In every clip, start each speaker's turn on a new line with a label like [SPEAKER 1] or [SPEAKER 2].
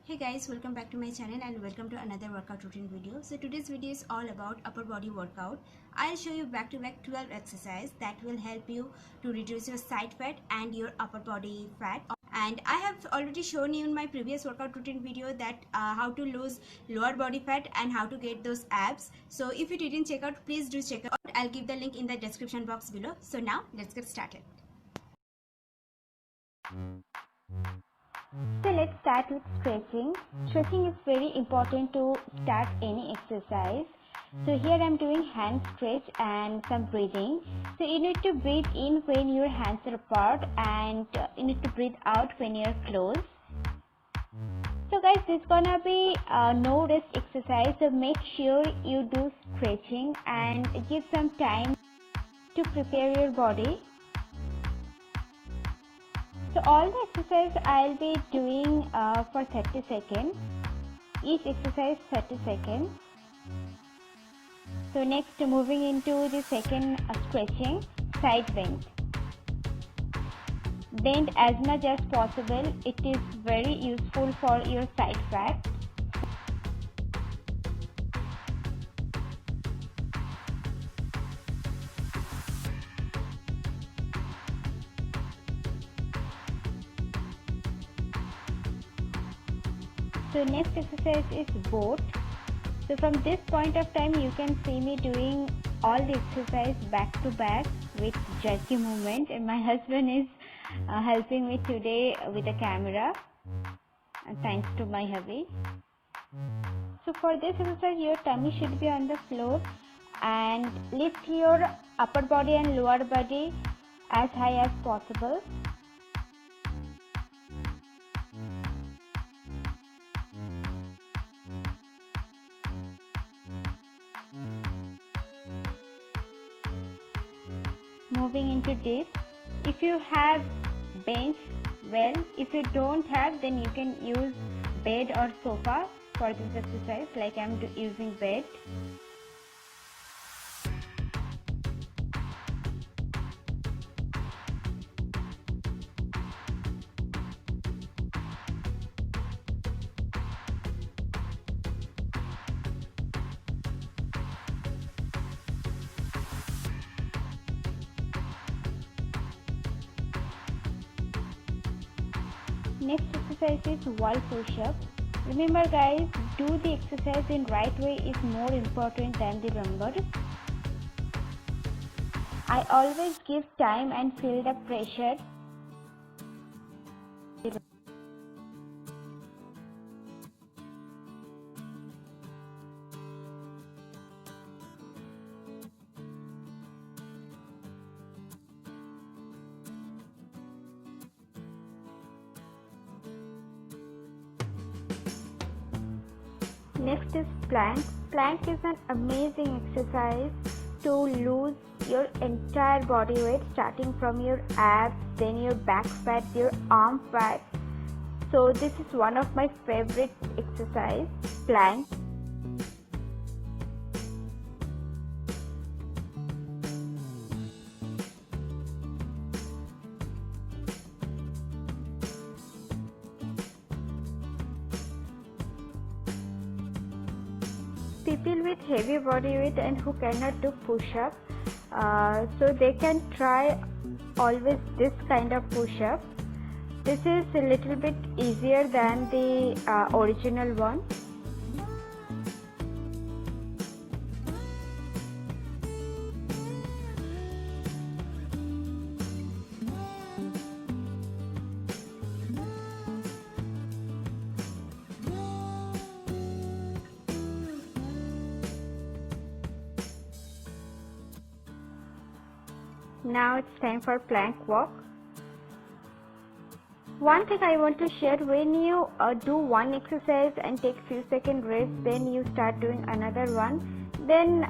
[SPEAKER 1] Hey guys, welcome back to my channel and welcome to another workout routine video. So today's video is all about upper body workout. I'll show you back to back 12 exercises that will help you to reduce your side fat and your upper body fat. And I have already shown you in my previous workout routine video that how to lose lower body fat and how to get those abs. So if you didn't check out, please do check out. I'll give the link in the description box below. So now let's get started.
[SPEAKER 2] So let's start with stretching. Stretching is very important to start any exercise. So here I'm doing hand stretch and some breathing. So you need to breathe in when your hands are apart and you need to breathe out when you're close. So guys, this is gonna be no rest exercise, so make sure you do stretching and give some time to prepare your body. So all the exercise I'll be doing for 30 seconds. Each exercise 30 seconds. So next, moving into the second stretching, side bend. Bend as much as possible. It is very useful for your side fat. So next exercise is boat. So from this point of time you can see me doing all the exercise back to back with jerky movement, and my husband is helping me today with the camera, and thanks to my hubby. So for this exercise your tummy should be on the floor and lift your upper body and lower body as high as possible. Moving into this, if you have bench, well, if you don't have, then you can use bed or sofa for this exercise, like I'm using bed. Next exercise is wall push-up. Remember guys, do the exercise in right way is more important than the numbers. I always give time and feel the pressure. Next is plank. Plank is an amazing exercise to lose your entire body weight, starting from your abs, then your back fat, your arm fat. So this is one of my favorite exercise, plank. People with heavy body weight and who cannot do push-up, so they can try always this kind of push-up. This is a little bit easier than the original one. Now it's time for plank walk. One thing I want to share, when you do one exercise and take few seconds rest, then you start doing another one, then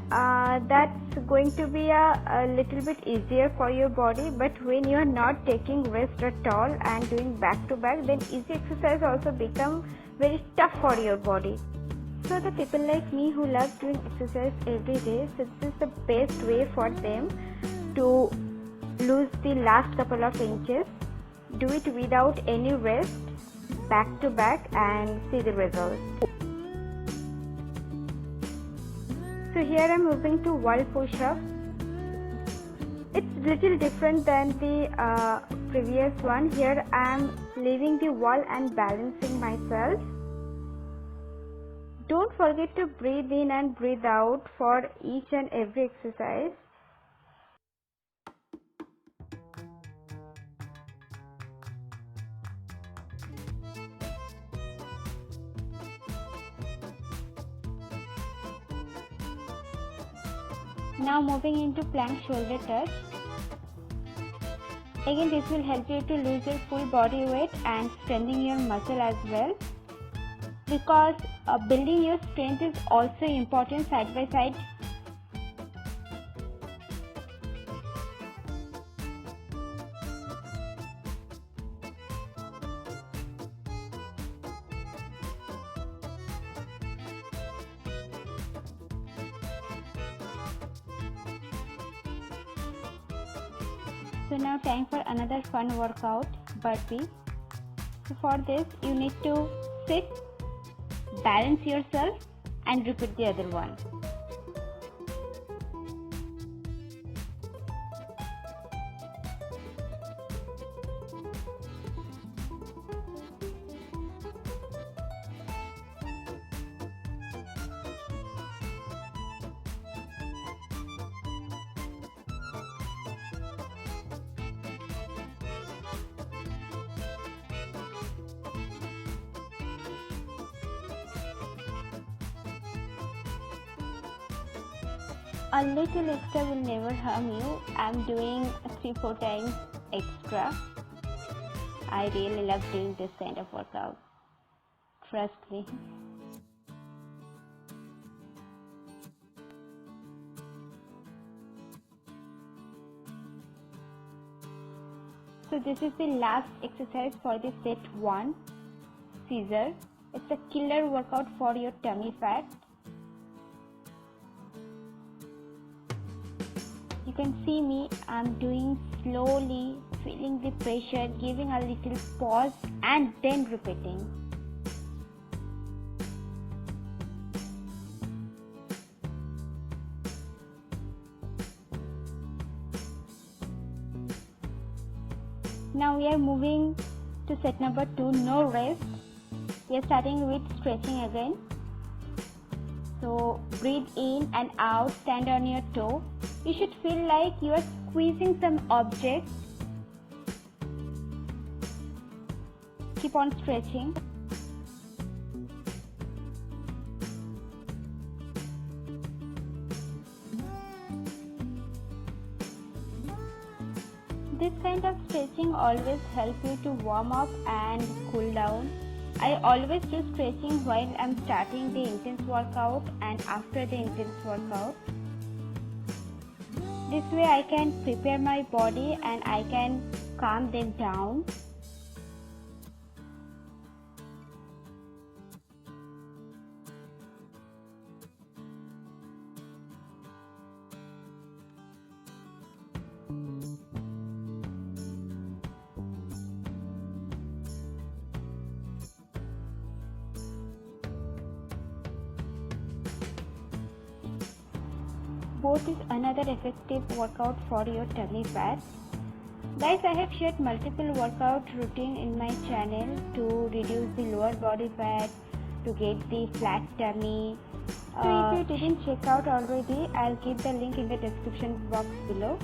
[SPEAKER 2] that's going to be a little bit easier for your body. But when you are not taking rest at all and doing back to back, then easy exercise also become very tough for your body. So the people like me who love doing exercise every day, so this is the best way for them to lose the last couple of inches. Do it without any rest back to back and see the results. So here I'm moving to wall push-up. It's little different than the previous one. Here I'm leaving the wall and balancing myself. Don't forget to breathe in and breathe out for each and every exercise. Now moving into plank shoulder touch. Again, this will help you to lose your full body weight and strengthen your muscle as well, because building your strength is also important side by side. So now time for another fun workout, burpee. So for this you need to sit, balance yourself and repeat the other one. A little extra will never harm you. I'm doing 3-4 times extra. I really love doing this kind of workout. Trust me. So this is the last exercise for the set 1, scissor. It's a killer workout for your tummy fat. You can see me, I'm doing slowly, feeling the pressure, giving a little pause and then repeating. Now we are moving to set number 2, no rest. We are starting with stretching again. So breathe in and out, stand on your toe. You should feel like you are squeezing some object. Keep on stretching. This kind of stretching always helps you to warm up and cool down. I always do stretching while I'm starting the intense workout and after the intense workout. This way I can prepare my body and I can calm them down. Both is another effective workout for your tummy fat. Guys, I have shared multiple workout routine in my channel to reduce the lower body fat, to get the flat tummy. So if you didn't check out already, I'll give the link in the description box below.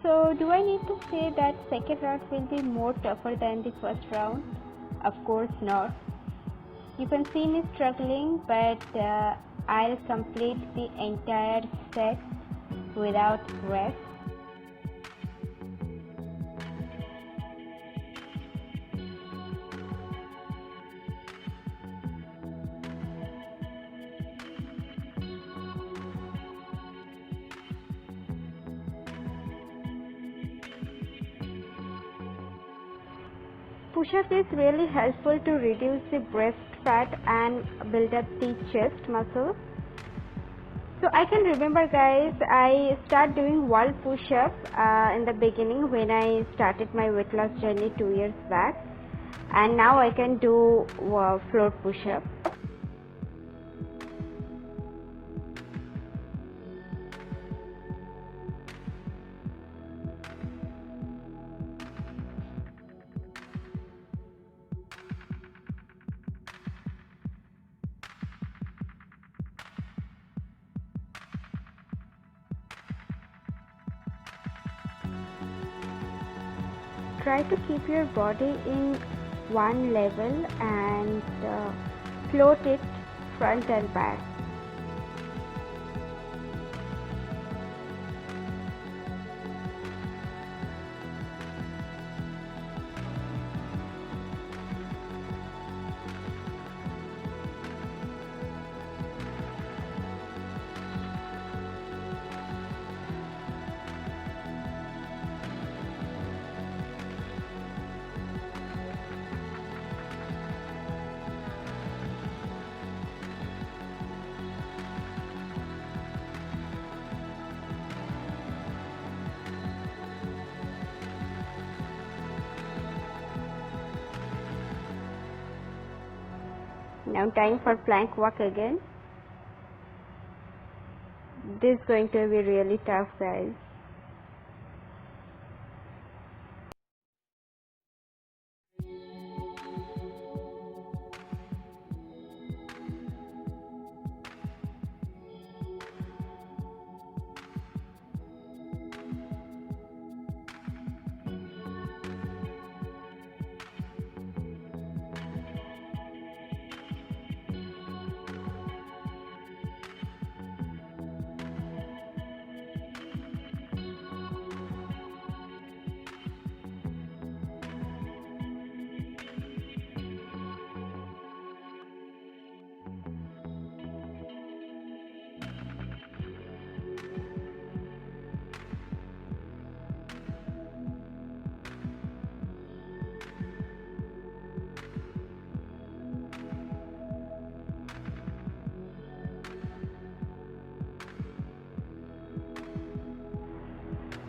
[SPEAKER 2] So do I need to say that second round will be more tougher than the first round? Of course not. You can see me struggling, but I'll complete the entire set without rest. Push-up is really helpful to reduce the breast fat and build up the chest muscle. So I can remember, guys, I started doing wall push-up in the beginning when I started my weight loss journey 2 years back, and now I can do floor push-up. Try to keep your body in one level and float it front and back. Now time for plank walk again. This is going to be really tough, guys.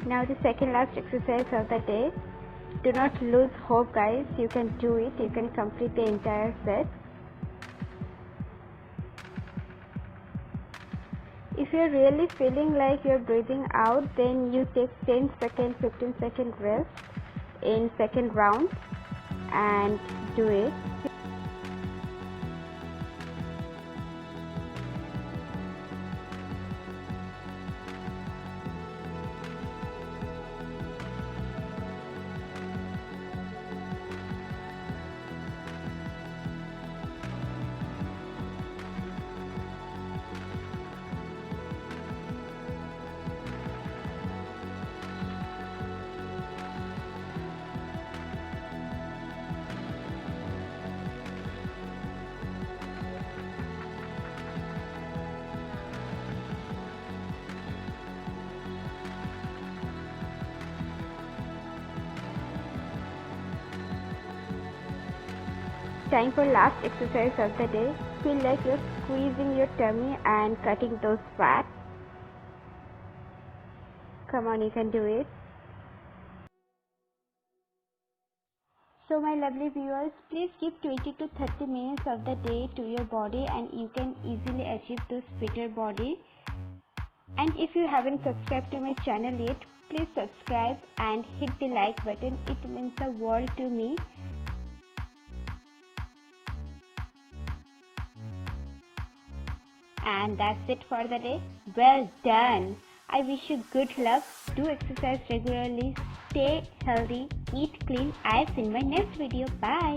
[SPEAKER 2] Now the second last exercise of the day. Do not lose hope, guys. You can do it. You can complete the entire set. If you're really feeling like you're breathing out, then you take 10-second, 15-second rest in second round and do it. Time for last exercise of the day. Feel like you're squeezing your tummy and cutting those fat. Come on, you can do it. So my lovely viewers, please give 20 to 30 minutes of the day to your body and you can easily achieve this fitter body. And if you haven't subscribed to my channel yet, please subscribe and hit the like button. It means the world to me. And that's it for the day. Well done. I wish you good luck. Do exercise regularly. Stay healthy. Eat clean. I'll see you in my next video. Bye.